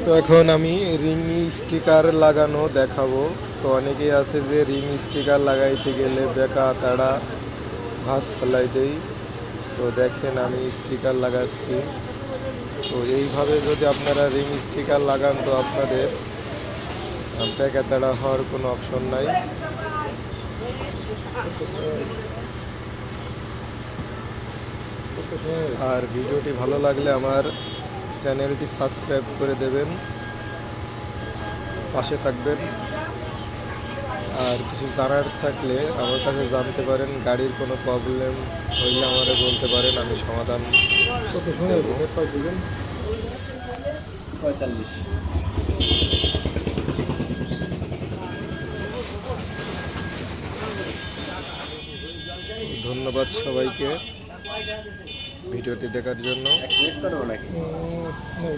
তো এখন আমি রিং স্টিকার লাগানো দেখাবো। তো অনেকেই আছে যে রিং স্টিকার লাগাইতে গেলে বেকা তাড়া ভাঁজ ফেলাই দেই। তো দেখেন আমি স্টিকার লাগাচ্ছি। তো এইভাবে যদি আপনারা রিং স্টিকার লাগান তো আপনাদের বেকা তাড়া হওয়ার কোনো অপশন নাই। আর ভিডিওটি ভালো লাগলে আমার চ্যানেলটি সাবস্ক্রাইব করে দেবেন, পাশে থাকবেন। আর কিছু জানার থাকলে আমার কাছে জানতে পারেন। গাড়ির কোনো প্রবলেম হইলে আমারে বলতে পারেন, আমি সমাধান দেব। 45। ধন্যবাদ সবাইকে ভিডিওটি দেখার জন্য। এক মিনিট করবো নাকি?